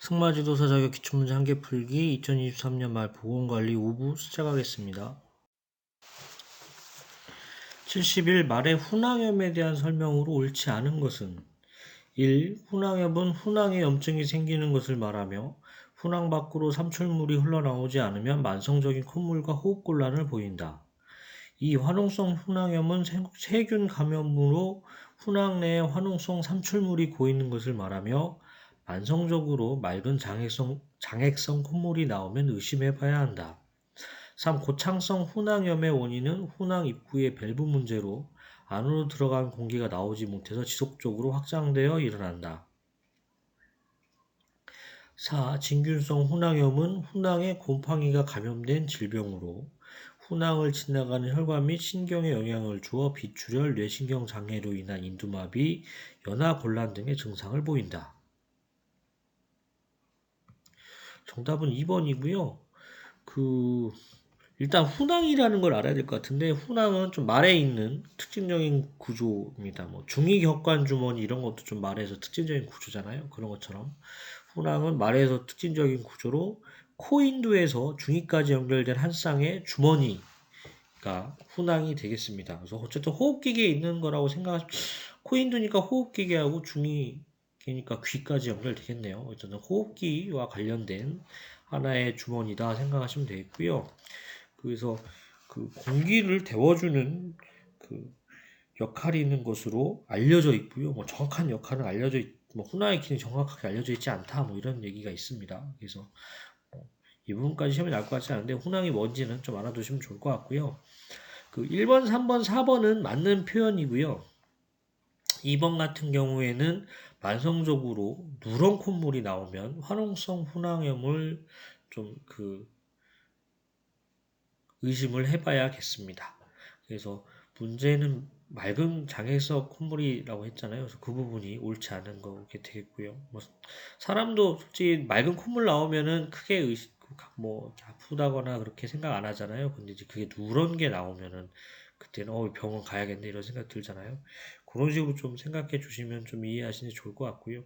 승마지도사 자격 기출문제 한 개 풀기 2023년 말 보건관리 5부 시작하겠습니다. 70일 말의 훈항염에 대한 설명으로 옳지 않은 것은 1. 훈항염은 훈항에 염증이 생기는 것을 말하며 훈항 밖으로 삼출물이 흘러나오지 않으면 만성적인 콧물과 호흡곤란을 보인다. 2. 화농성 훈항염은 세균 감염으로 훈항 내에 화농성 삼출물이 고이는 것을 말하며 만성적으로 맑은 장액성 콧물이 나오면 의심해봐야 한다. 3. 고창성 훈항염의 원인은 훈항 입구의 밸브 문제로 안으로 들어간 공기가 나오지 못해서 지속적으로 확장되어 일어난다. 4. 진균성 훈항염은 훈항에 곰팡이가 감염된 질병으로 훈항을 지나가는 혈관 및 신경에 영향을 주어 비출혈, 뇌신경 장애로 인한 인두마비, 연하곤란 등의 증상을 보인다. 정답은 2번이고요. 일단 훈항이라는 걸 알아야 될 것 같은데 훈항은 좀 말에 있는 특징적인 구조입니다. 뭐 중이격관 주머니 이런 것도 좀 말에서 특징적인 구조잖아요. 그런 것처럼 훈항은 말에서 특징적인 구조로 코인두에서 중이까지 연결된 한 쌍의 주머니가 훈항이 되겠습니다. 그래서 어쨌든 호흡기계에 있는 거라고 생각하시면 코인두니까 호흡기계하고 중이니까 귀까지 연결되겠네요. 어쨌든 호흡기와 관련된 하나의 주머니다 생각하시면 되겠고요. 그래서 그 공기를 데워주는 그 역할이 있는 것으로 알려져 있고요. 뭐 정확한 역할은 뭐 훈화의 기능이 정확하게 알려져 있지 않다. 뭐 이런 얘기가 있습니다. 그래서 이 부분까지 시험에 나올 것 같지 않은데 훈항이 뭔지는 좀 알아두시면 좋을 것 같고요. 1번, 3번, 4번은 맞는 표현이고요. 2번 같은 경우에는 만성적으로 누런 콧물이 나오면 화농성 훈항염을 좀 의심을 해봐야겠습니다. 그래서 문제는 맑은 장애성 콧물이라고 했잖아요. 그래서 그 부분이 옳지 않은 거게 되겠고요. 뭐 사람도 솔직히 맑은 콧물 나오면은 크게 뭐 아프다거나 그렇게 생각 안 하잖아요. 근데 이제 그게 누런 게 나오면은 그때는 병원 가야겠네 이런 생각 들잖아요. 그런 식으로 좀 생각해 주시면 좀 이해하시는 게 좋을 것 같고요.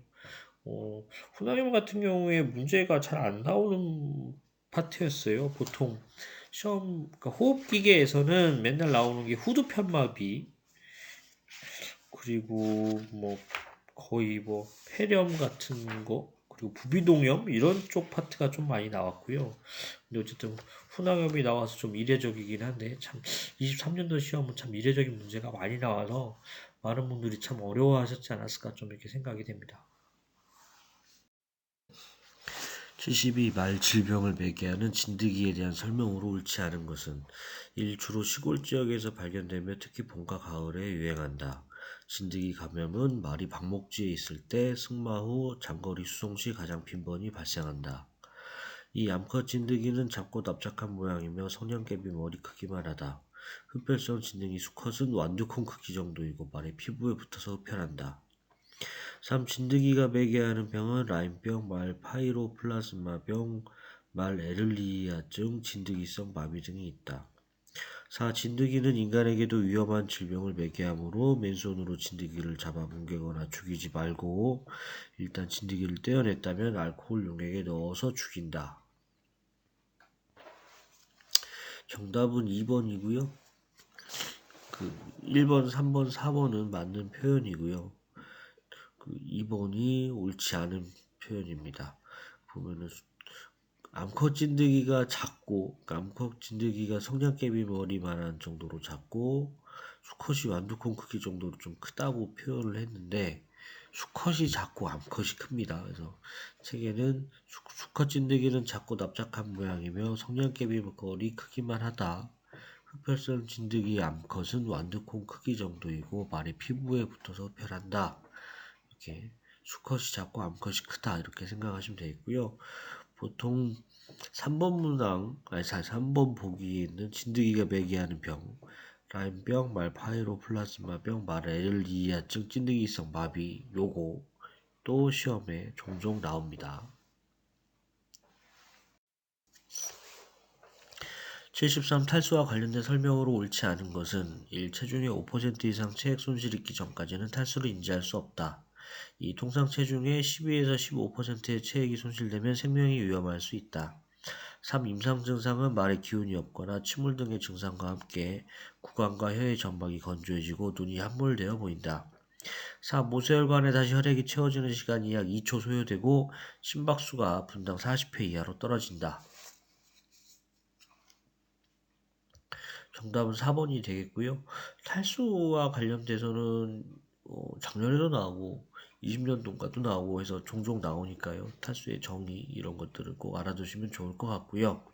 훈화염 같은 경우에 문제가 잘 안 나오는 파트였어요. 보통 시험, 그러니까 호흡기계에서는 맨날 나오는 게 후두편마비, 그리고 뭐 거의 뭐 폐렴 같은 거, 그리고 부비동염 이런 쪽 파트가 좀 많이 나왔고요. 근데 어쨌든 훈항염이 나와서 좀 이례적이긴 한데 참 23년도 시험은 참 이례적인 문제가 많이 나와서 많은 분들이 참 어려워하셨지 않았을까 좀 이렇게 생각이 됩니다. 72. 말 질병을 매개하는 진드기에 대한 설명으로 옳지 않은 것은 1. 주로 시골 지역에서 발견되며 특히 봄과 가을에 유행한다. 진드기 감염은 말이 방목지에 있을 때 승마 후 장거리 수송 시 가장 빈번히 발생한다. 이 암컷 진드기는 작고 납작한 모양이며 성냥개비 머리 크기만 하다. 흡혈성 진드기 수컷은 완두콩 크기 정도이고 말의 피부에 붙어서 흡혈한다. 3. 진드기가 매개하는 병은 라임병, 말 파이로플라즈마병, 말 에를리아증, 진드기성 마비 등이 있다. 4. 진드기는 인간에게도 위험한 질병을 매개하므로 맨손으로 진드기를 잡아 뭉개거나 죽이지 말고 일단 진드기를 떼어냈다면 알코올 용액에 넣어서 죽인다. 정답은 2번이고요. 1번, 3번, 4번은 맞는 표현이고요. 2번이 옳지 않은 표현입니다. 보면은 암컷 진드기가 작고, 암컷 진드기가 성냥개비 머리만한 정도로 작고, 수컷이 완두콩 크기 정도로 좀 크다고 표현을 했는데, 수컷이 작고 암컷이 큽니다. 그래서 책에는 수컷 진드기는 작고 납작한 모양이며 성냥개비 머리 크기만 하다. 흡혈성 진드기 암컷은 완두콩 크기 정도이고 말의 피부에 붙어서 흡혈한다. 이렇게 수컷이 작고 암컷이 크다 이렇게 생각하시면 되겠고요. 보통 3번 보기에 있는 진드기가 매개하는 병, 라임병, 말 파이로플라즈마병, 말 에를리아증, 진드기성 마비 요거 또 시험에 종종 나옵니다. 73. 탈수와 관련된 설명으로 옳지 않은 것은 1. 체중의 5% 이상 체액 손실이 있기 전까지는 탈수를 인지할 수 없다. 이 통상 체중의 12에서 15%의 체액이 손실되면 생명이 위험할 수 있다. 3. 임상 증상은 말에 기운이 없거나 침울 등의 증상과 함께 구강과 혀의 점막이 건조해지고 눈이 함몰되어 보인다. 4. 모세혈관에 다시 혈액이 채워지는 시간이 약 2초 소요되고 심박수가 분당 40회 이하로 떨어진다. 정답은 4번이 되겠고요. 탈수와 관련돼서는 작년에도 나오고 20년 동가도 나오고 해서 종종 나오니까요. 탈수의 정의 이런 것들을 꼭 알아두시면 좋을 것 같고요.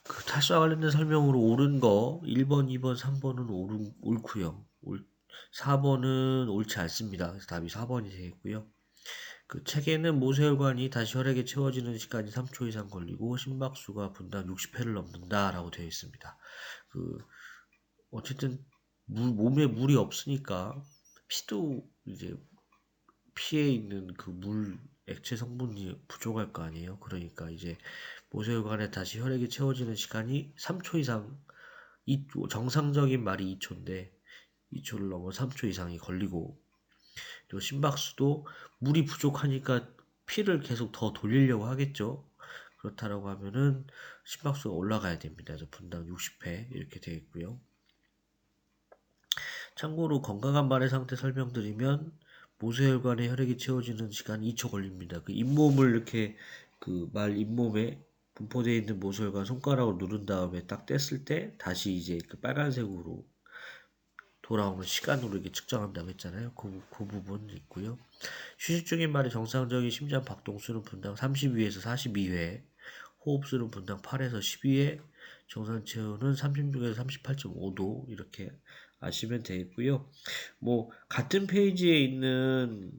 그 탈수와 관련된 설명으로 옳은 거 1번, 2번, 3번은 옳고요. 4번은 옳지 않습니다. 그래서 답이 4번이 되겠고요. 그 책에는 모세혈관이 다시 혈액에 채워지는 시간이 3초 이상 걸리고 심박수가 분당 60회를 넘는다라고 되어 있습니다. 어쨌든 몸에 물이 없으니까 피도 이제 피에 있는 그 물 액체 성분이 부족할 거 아니에요. 그러니까 이제 모세혈관에 다시 혈액이 채워지는 시간이 3초 이상, 정상적인 말이 2초인데 2초를 넘어 3초 이상이 걸리고, 또 심박수도 물이 부족하니까 피를 계속 더 돌리려고 하겠죠. 그렇다라고 하면은 심박수가 올라가야 됩니다. 그래서 분당 60회 이렇게 되어 있고요. 참고로 건강한 말의 상태 설명드리면 모세혈관에 혈액이 채워지는 시간 2초 걸립니다. 그 잇몸을 이렇게 그 말 잇몸에 분포되어 있는 모세혈관 손가락으로 누른 다음에 딱 뗐을 때 다시 이제 그 빨간색으로 돌아오는 시간으로 이렇게 측정한다고 했잖아요. 그 부분 있고요. 휴식 중인 말의 정상적인 심장 박동수는 분당 32에서 42회, 호흡수는 분당 8에서 12회, 정상 체온은 36에서 38.5도 이렇게 아시면 되겠고요. 뭐 같은 페이지에 있는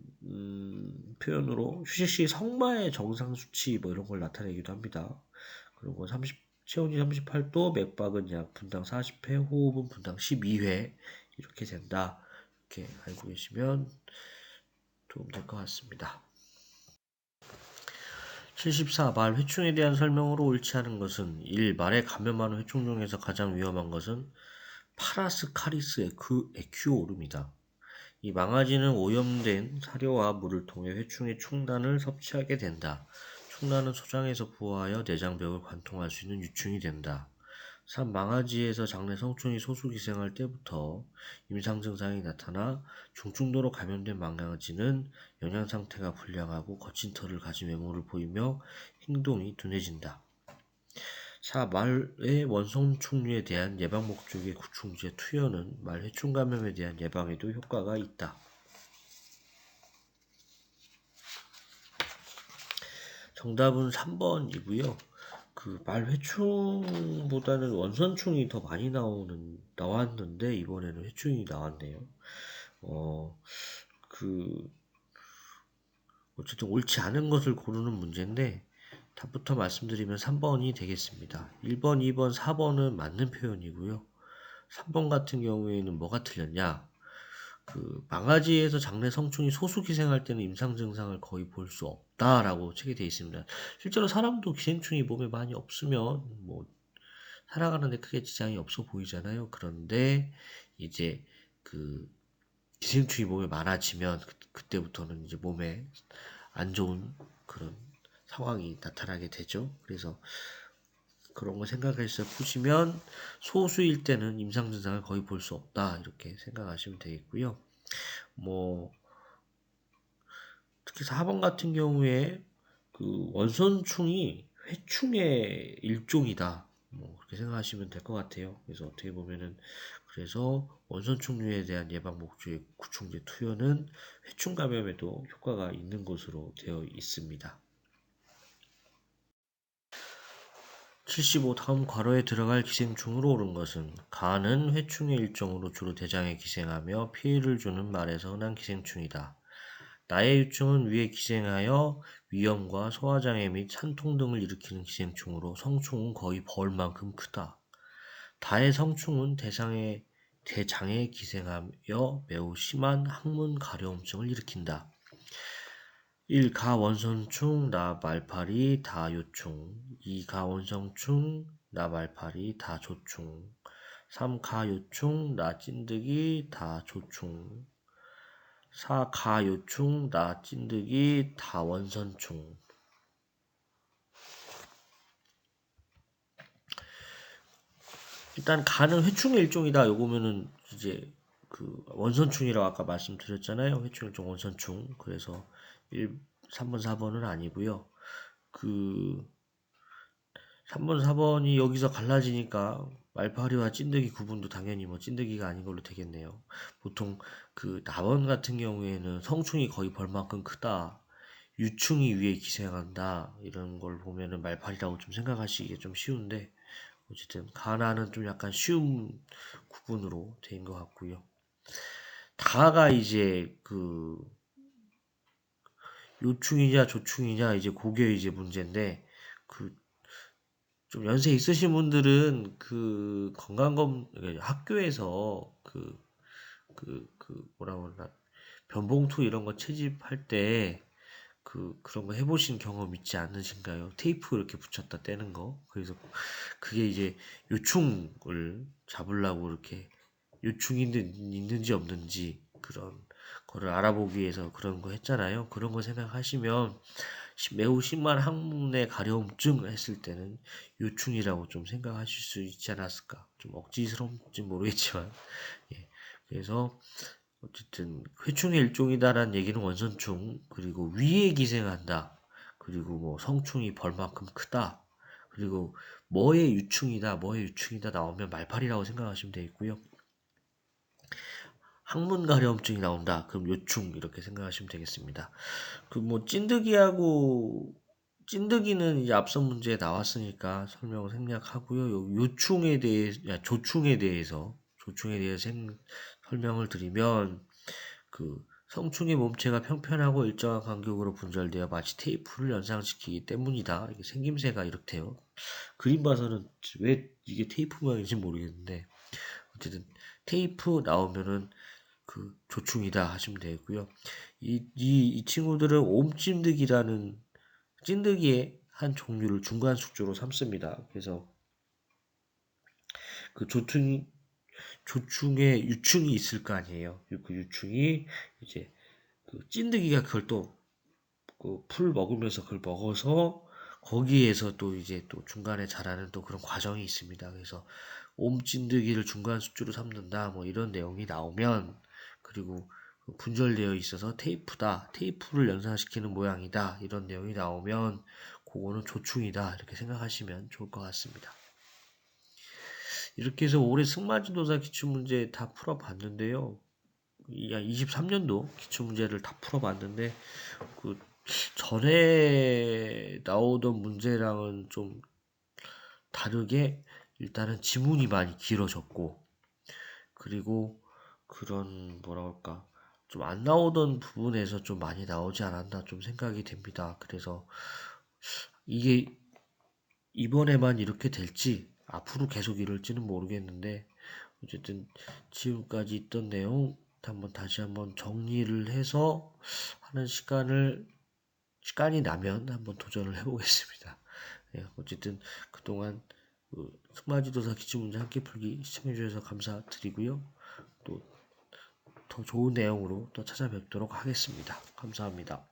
표현으로 휴식 시 성마의 정상 수치 뭐 이런 걸 나타내기도 합니다. 그리고 체온이 38도, 맥박은 약 분당 40회, 호흡은 분당 12회 이렇게 된다. 이렇게 알고 계시면 도움될 것 같습니다. 74. 말 회충에 대한 설명으로 옳지 않은 것은 1. 말에 감염하는 회충 중에서 가장 위험한 것은 파라스카리스 에큐오름이다. 이 망아지는 오염된 사료와 물을 통해 회충의 충단을 섭취하게 된다. 충단은 소장에서 부화하여 내장벽을 관통할 수 있는 유충이 된다. 3. 망아지에서 장내 성충이 소수기생할 때부터 임상 증상이 나타나 중증도로 감염된 망아지는 영양상태가 불량하고 거친 털을 가진 외모를 보이며 행동이 둔해진다. 4. 말의 원성충류에 대한 예방 목적의 구충제 투여는 말 회충 감염에 대한 예방에도 효과가 있다. 정답은 3번이고요. 그 말회충보다는 원선충이 더 많이 나왔는데 이번에는 회충이 나왔네요. 어쨌든 옳지 않은 것을 고르는 문제인데 답부터 말씀드리면 3번이 되겠습니다. 1번, 2번, 4번은 맞는 표현이고요. 3번 같은 경우에는 뭐가 틀렸냐? 망아지에서 장내 성충이 소수 기생할 때는 임상 증상을 거의 볼 수 없다라고 책에 되어 있습니다. 실제로 사람도 기생충이 몸에 많이 없으면 살아가는데 크게 지장이 없어 보이잖아요. 그런데 이제 기생충이 몸에 많아지면 그때부터는 이제 몸에 안 좋은 그런 상황이 나타나게 되죠. 그래서 그런 거 생각해서 푸시면 소수일 때는 임상 증상을 거의 볼 수 없다 이렇게 생각하시면 되겠고요. 특히 4번 같은 경우에 원선충이 회충의 일종이다. 그렇게 생각하시면 될 것 같아요. 그래서 어떻게 보면은 그래서 원선충류에 대한 예방 목적의 구충제 투여는 회충 감염에도 효과가 있는 것으로 되어 있습니다. 75. 다음 괄호에 들어갈 기생충으로 옳은 것은 간은 회충의 일종으로 주로 대장에 기생하며 피해를 주는 말에서 흔한 기생충이다. 나의 유충은 위에 기생하여 위염과 소화장애 및 산통 등을 일으키는 기생충으로 성충은 거의 벌만큼 크다. 다의 성충은 대장에 기생하여 매우 심한 항문 가려움증을 일으킨다. 1. 가원성충, 나말파리, 다요충 2. 가원성충, 나말파리, 다조충 3. 가요충, 나찐득이, 다조충 사, 가, 요충, 나, 찐득이, 다, 원선충. 일단 가는 회충의 일종이다. 요거면은 이제 그 원선충이라고 아까 말씀드렸잖아요. 회충의 일종 원선충. 그래서 3번, 4번은 아니고요. 그 3번, 4번이 여기서 갈라지니까 말파리와 찐득이 구분도 당연히 뭐 찐득이가 아닌 걸로 되겠네요. 보통 그 남원 같은 경우에는 성충이 거의 벌만큼 크다. 유충이 위에 기생한다. 이런 걸 보면은 말파리라고 좀 생각하시기가 좀 쉬운데 어쨌든 가나는 좀 약간 쉬운 구분으로 된 것 같고요. 다가 이제 그 요충이냐 조충이냐 이제 그게 이제 문제인데 그 좀 연세 있으신 분들은 그 건강검 학교에서 뭐라고 그러나 변봉투 이런 거 채집할 때 그런 거 해보신 경험 있지 않으신가요? 테이프 이렇게 붙였다 떼는 거. 그래서 그게 이제 요충을 잡으려고 이렇게 요충이 있는지 없는지 그런 거를 알아보기 위해서 그런 거 했잖아요. 그런 거 생각하시면 매우 심한 항문의 가려움증 했을 때는 요충이라고 좀 생각하실 수 있지 않았을까. 좀 억지스러운지 모르겠지만. 예. 그래서 어쨌든 회충의 일종이다라는 얘기는 원선충, 그리고 위에 기생한다, 그리고 뭐 성충이 벌만큼 크다, 그리고 뭐의 유충이다, 뭐의 유충이다 나오면 말팔이라고 생각하시면 되겠고요. 항문 가려움증이 나온다, 그럼 요충 이렇게 생각하시면 되겠습니다. 그 뭐 찐득이는 이제 앞선 문제에 나왔으니까 설명을 생략하고요. 요충에 대해, 조충에 대해서 설명을 드리면 그 성충의 몸체가 평평하고 일정한 간격으로 분절되어 마치 테이프를 연상시키기 때문이다. 이게 생김새가 이렇대요. 그림 봐서는 왜 이게 테이프 모양인지 모르겠는데 어쨌든 테이프 나오면은 그 조충이다 하시면 되고요. 이 친구들은 옴찐득이라는 찐득이의 한 종류를 중간 숙주로 삼습니다. 그래서 그 조충에 유충이 있을 거 아니에요. 그 유충이 이제 그 찐득이가 그걸 또 그 풀 먹으면서 그걸 먹어서 거기에서 또 이제 또 중간에 자라는 또 그런 과정이 있습니다. 그래서 옴찐득이를 중간 숙주로 삼는다 뭐 이런 내용이 나오면 그리고 그 분절되어 있어서 테이프다, 테이프를 연상시키는 모양이다 이런 내용이 나오면 그거는 조충이다 이렇게 생각하시면 좋을 것 같습니다. 이렇게 해서 올해 승마지도사 기출문제 다 풀어봤는데요. 23년도 기출문제를 다 풀어봤는데 그 전에 나오던 문제랑은 좀 다르게 일단은 지문이 많이 길어졌고 그리고 그런 뭐라 할까 좀 안 나오던 부분에서 좀 많이 나오지 않았나 좀 생각이 됩니다. 그래서 이게 이번에만 이렇게 될지 앞으로 계속 이럴지는 모르겠는데 어쨌든 지금까지 있던 내용 한번 다시 한번 정리를 해서 하는 시간이 나면 한번 도전을 해보겠습니다. 예, 어쨌든 그동안 승마지도사 기출문제 함께 풀기 시청해주셔서 감사드리고요. 또 더 좋은 내용으로 또 찾아뵙도록 하겠습니다. 감사합니다.